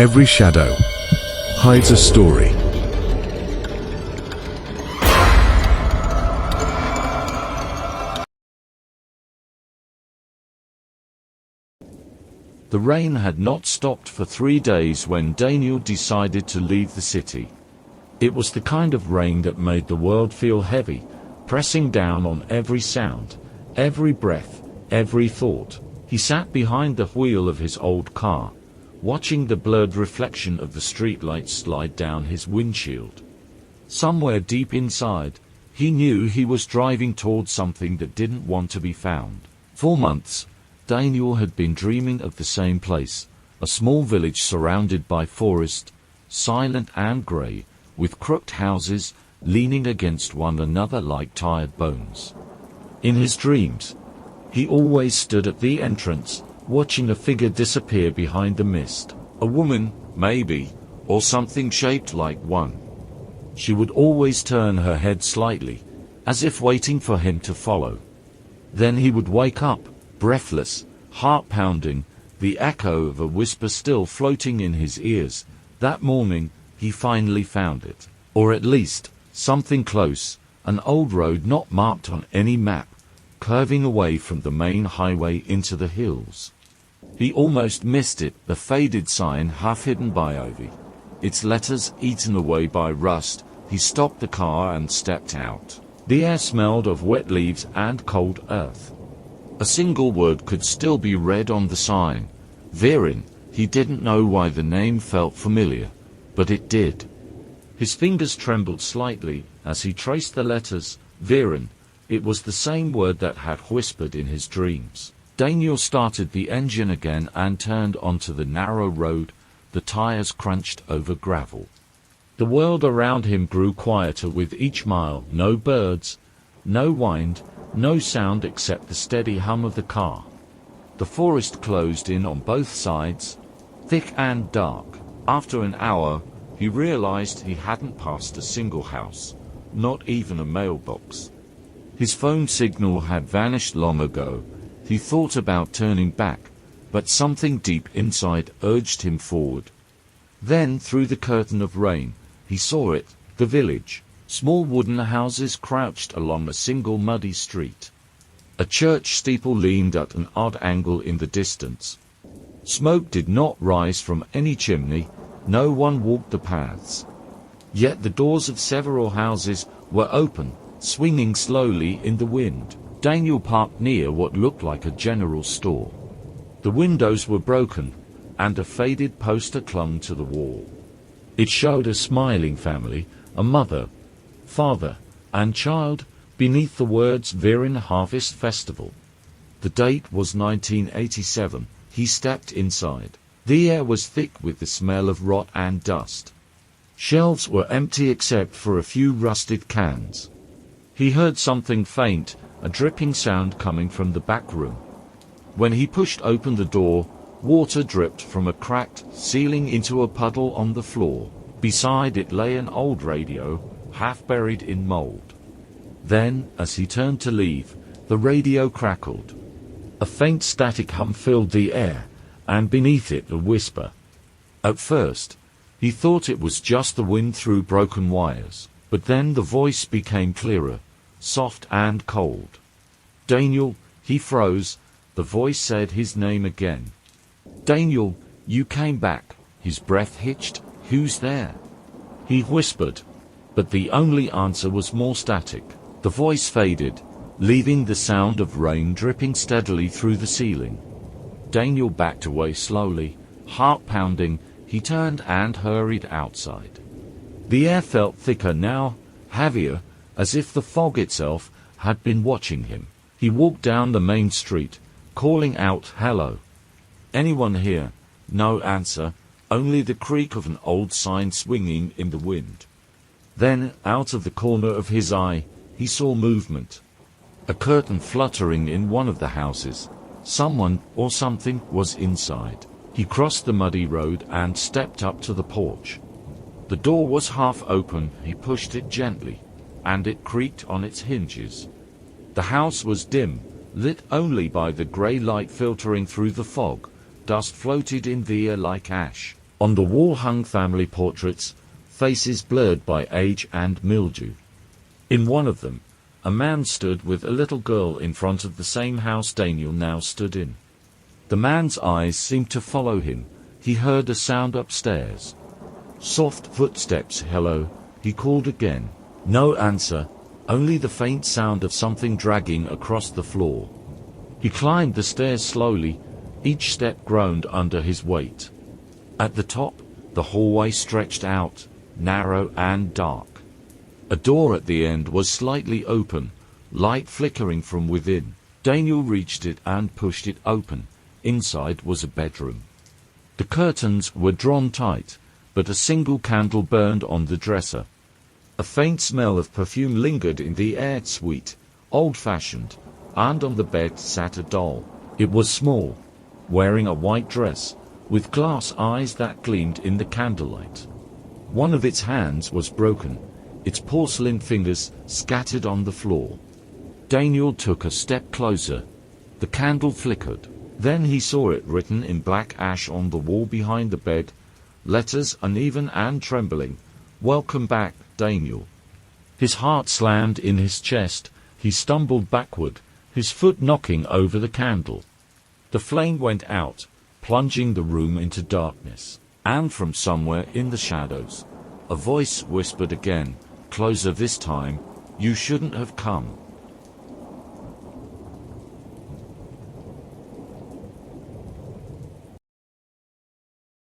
Every shadow hides a story. The rain had not stopped for 3 days when Daniel decided to leave the city. It was the kind of rain that made the world feel heavy, pressing down on every sound, every breath, every thought. He sat behind the wheel of his old car, watching the blurred reflection of the streetlights slide down his windshield. Somewhere deep inside, he knew he was driving towards something that didn't want to be found. For months, Daniel had been dreaming of the same place, a small village surrounded by forest, silent and grey, with crooked houses leaning against one another like tired bones. In his dreams, he always stood at the entrance, watching a figure disappear behind the mist. A woman, maybe, or something shaped like one. She would always turn her head slightly, as if waiting for him to follow. Then he would wake up, breathless, heart pounding, the echo of a whisper still floating in his ears. That morning, he finally found it. Or at least, something close, an old road not marked on any map, curving away from the main highway into the hills. He almost missed it, the faded sign half hidden by ivy, its letters eaten away by rust. He stopped the car and stepped out. The air smelled of wet leaves and cold earth. A single word could still be read on the sign. Veren. He didn't know why the name felt familiar, but it did. His fingers trembled slightly as he traced the letters. Veren. It was the same word that had whispered in his dreams. Daniel started the engine again and turned onto the narrow road. The tires crunched over gravel. The world around him grew quieter with each mile. No birds, no wind, no sound except the steady hum of the car. The forest closed in on both sides, thick and dark. After an hour, he realized he hadn't passed a single house, not even a mailbox. His phone signal had vanished long ago. He thought about turning back, but something deep inside urged him forward. Then, through the curtain of rain, he saw it, the village. Small wooden houses crouched along a single muddy street. A church steeple leaned at an odd angle in the distance. Smoke did not rise from any chimney. No one walked the paths. Yet the doors of several houses were open, swinging slowly in the wind. Daniel parked near what looked like a general store. The windows were broken, and a faded poster clung to the wall. It showed a smiling family, a mother, father, and child, beneath the words Veren Harvest Festival. The date was 1987. He stepped inside. The air was thick with the smell of rot and dust. Shelves were empty except for a few rusted cans. He heard something faint, a dripping sound coming from the back room. When he pushed open the door, water dripped from a cracked ceiling into a puddle on the floor. Beside it lay an old radio, half buried in mold. Then, as he turned to leave, the radio crackled. A faint static hum filled the air, and beneath it a whisper. At first, he thought it was just the wind through broken wires, but then the voice became clearer, soft and cold. Daniel, he froze. The voice said his name again. Daniel, you came back. His breath hitched. Who's there? He whispered, but the only answer was more static. The voice faded, leaving the sound of rain dripping steadily through the ceiling. Daniel backed away slowly, heart pounding. He turned and hurried outside. The air felt thicker now, heavier, as if the fog itself had been watching him. He walked down the main street, calling out, "Hello. Anyone here?" No answer, only the creak of an old sign swinging in the wind. Then, out of the corner of his eye, he saw movement. A curtain fluttering in one of the houses. Someone or something was inside. He crossed the muddy road and stepped up to the porch. The door was half open. He pushed it gently, and it creaked on its hinges. The house was dim, lit only by the grey light filtering through the fog. Dust floated in the air like ash. On the wall hung family portraits, faces blurred by age and mildew. In one of them, a man stood with a little girl in front of the same house Daniel now stood in. The man's eyes seemed to follow him. He heard a sound upstairs. Soft footsteps. "Hello," he called again. No answer, only the faint sound of something dragging across the floor. He climbed the stairs slowly, each step groaned under his weight. At the top, the hallway stretched out, narrow and dark. A door at the end was slightly open, light flickering from within. Daniel reached it and pushed it open. Inside was a bedroom. The curtains were drawn tight, but a single candle burned on the dresser. A faint smell of perfume lingered in the air, sweet, old-fashioned, and on the bed sat a doll. It was small, wearing a white dress, with glass eyes that gleamed in the candlelight. One of its hands was broken, its porcelain fingers scattered on the floor. Daniel took a step closer. The candle flickered. Then he saw it written in black ash on the wall behind the bed, letters uneven and trembling. "Welcome back, Daniel." His heart slammed in his chest. He stumbled backward, his foot knocking over the candle. The flame went out, plunging the room into darkness. And from somewhere in the shadows, a voice whispered again, closer this time, "You shouldn't have come."